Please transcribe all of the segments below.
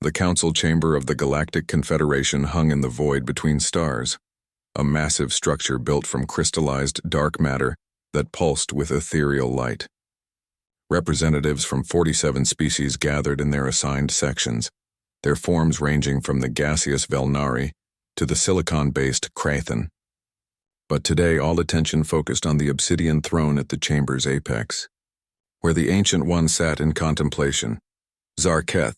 The council chamber of the Galactic Confederation hung in the void between stars, a massive structure built from crystallized dark matter that pulsed with ethereal light. Representatives from 47 species gathered in their assigned sections, their forms ranging from the gaseous Velnari to the silicon-based Krathen. But today all attention focused on the obsidian throne at the chamber's apex, where the Ancient One sat in contemplation. Zarketh,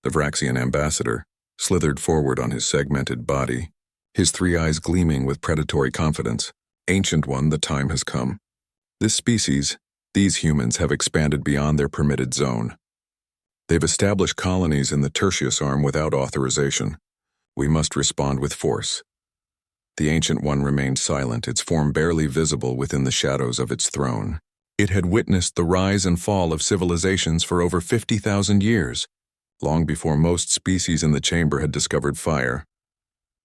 the Vraxian ambassador, slithered forward on his segmented body, his three eyes gleaming with predatory confidence. Ancient One, the time has come. This species, these humans, have expanded beyond their permitted zone. They've established colonies in the Tertius Arm without authorization. We must respond with force. The Ancient One remained silent, its form barely visible within the shadows of its throne. It had witnessed the rise and fall of civilizations for over 50,000 years, long before most species in the chamber had discovered fire.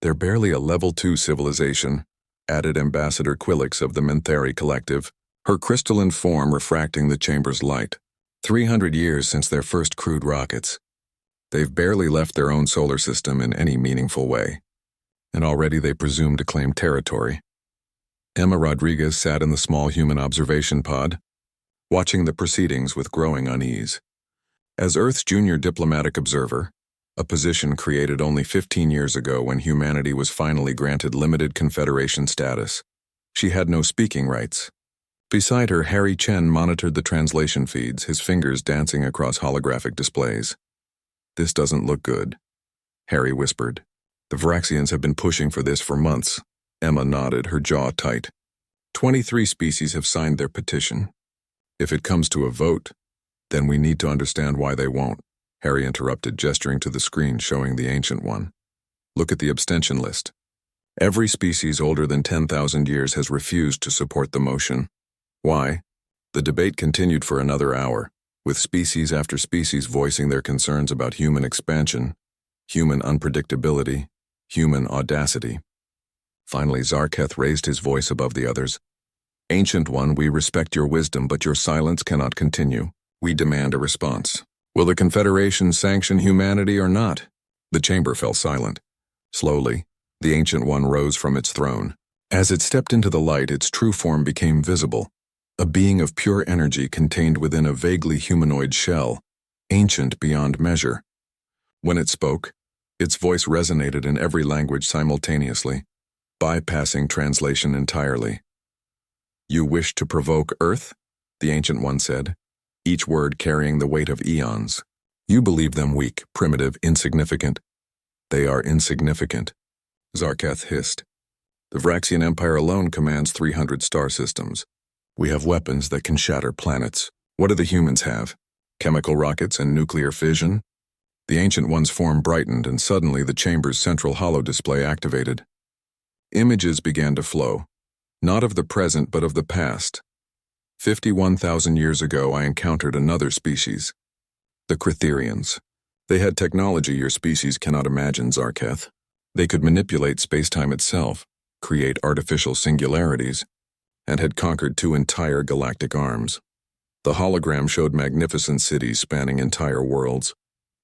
They're barely a level 2 civilization, added Ambassador Quillix of the Mentheri Collective, her crystalline form refracting the chamber's light. 300 years since their first crude rockets. They've barely left their own solar system in any meaningful way, and already they presume to claim territory. Emma Rodriguez sat in the small human observation pod, watching the proceedings with growing unease. As Earth's junior diplomatic observer, a position created only 15 years ago when humanity was finally granted limited Confederation status, she had no speaking rights. Beside her, Harry Chen monitored the translation feeds, his fingers dancing across holographic displays. "This doesn't look good," Harry whispered. "The Vraxians have been pushing for this for months." Emma nodded, her jaw tight. 23 species have signed their petition. If it comes to a vote, then we need to understand why they won't, Harry interrupted, gesturing to the screen showing the Ancient One. "Look at the abstention list. Every species older than 10,000 years has refused to support the motion. Why?" The debate continued for another hour, with species after species voicing their concerns about human expansion, human unpredictability, human audacity. Finally, Zarketh raised his voice above the others. "Ancient One, we respect your wisdom, but your silence cannot continue. We demand a response. Will the Confederation sanction humanity or not?" The chamber fell silent. Slowly, the Ancient One rose from its throne. As it stepped into the light, its true form became visible, a being of pure energy contained within a vaguely humanoid shell, ancient beyond measure. When it spoke, its voice resonated in every language simultaneously, bypassing translation entirely. "You wish to provoke Earth?" the Ancient One said, each word carrying the weight of eons. "You believe them weak, primitive, insignificant. They are insignificant," Zarketh hissed. "The Vraxian Empire alone commands 300 star systems. We have weapons that can shatter planets. What do the humans have? Chemical rockets and nuclear fission?" The Ancient One's form brightened, and suddenly the chamber's central holodisplay activated. Images began to flow, not of the present but of the past. 51,000 years ago I encountered another species, the Critherians. They had technology your species cannot imagine, Zarketh. They could manipulate space-time itself, create artificial singularities, and had conquered 2 entire galactic arms. The hologram showed magnificent cities spanning entire worlds,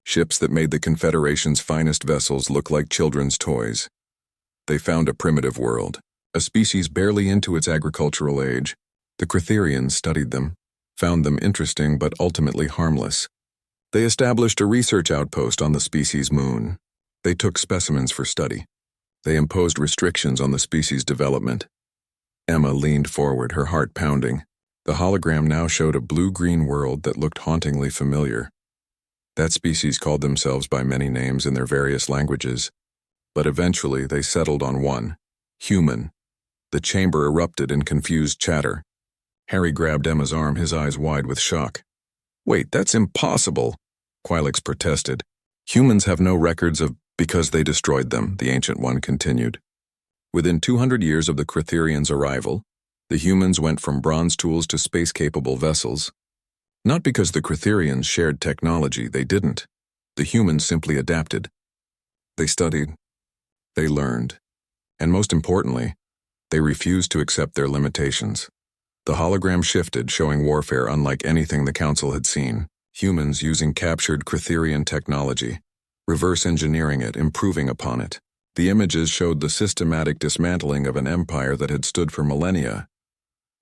ships that made the Confederation's finest vessels look like children's toys. They found a primitive world, a species barely into its agricultural age. The Critherians studied them, found them interesting but ultimately harmless. They established a research outpost on the species' moon. They took specimens for study. They imposed restrictions on the species' development. Emma leaned forward, her heart pounding. The hologram now showed a blue-green world that looked hauntingly familiar. That species called themselves by many names in their various languages, but eventually they settled on one: human. The chamber erupted in confused chatter. Harry grabbed Emma's arm, his eyes wide with shock. "Wait, that's impossible," Quilix protested. "Humans have no records of because they destroyed them," the Ancient One continued. "Within 200 years of the Critherians' arrival, the humans went from bronze tools to space-capable vessels. Not because the Critherians shared technology, they didn't. The humans simply adapted. They studied. They learned. And most importantly, they refused to accept their limitations. The hologram shifted, showing warfare unlike anything the Council had seen. Humans using captured Critherian technology. reverse engineering it, improving upon it. The images showed the systematic dismantling of an empire that had stood for millennia.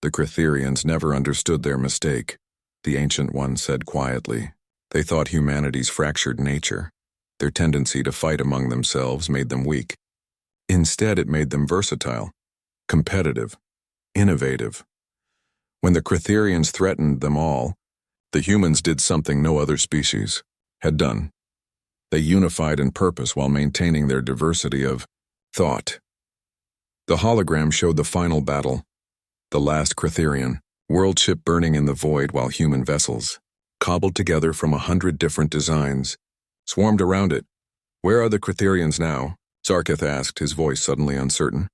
The Critherians never understood their mistake, the Ancient One said quietly. They thought humanity's fractured nature. Their tendency to fight among themselves made them weak. Instead, it made them versatile, competitive, innovative. When the Critherians threatened them all, the humans did something no other species had done. They unified in purpose while maintaining their diversity of thought. The hologram showed the final battle, the last Critherian, world ship burning in the void while human vessels, cobbled together from 100 different designs, swarmed around it. Where are the Critherians now? Sarkith asked, his voice suddenly uncertain.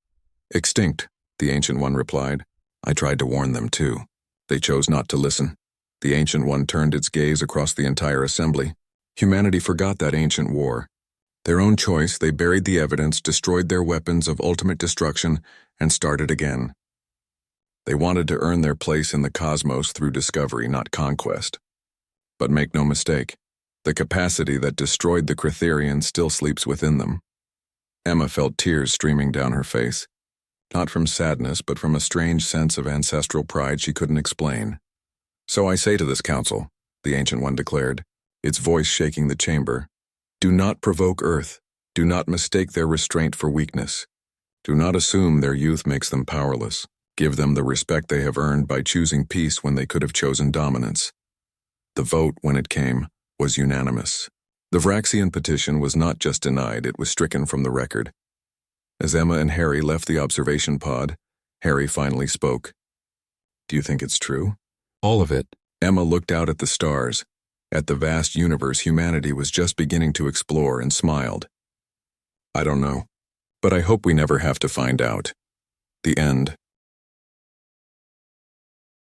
Extinct, the Ancient One replied. I tried to warn them too. They chose not to listen. The Ancient One turned its gaze across the entire assembly. Humanity forgot that ancient war. Their own choice, they buried the evidence, destroyed their weapons of ultimate destruction, and started again. They wanted to earn their place in the cosmos through discovery, not conquest. But make no mistake, the capacity that destroyed the Critherians still sleeps within them. Emma felt tears streaming down her face, not from sadness, but from a strange sense of ancestral pride she couldn't explain. So I say to this council, the Ancient One declared, its voice shaking the chamber, do not provoke Earth. Do not mistake their restraint for weakness. Do not assume their youth makes them powerless. Give them the respect they have earned by choosing peace when they could have chosen dominance. The vote, when it came, was unanimous. The Vraxian petition was not just denied, it was stricken from the record. As Emma and Harry left the observation pod, Harry finally spoke. Do you think it's true? All of it. Emma looked out at the stars, at the vast universe humanity was just beginning to explore, and smiled. I don't know, but I hope we never have to find out. The end.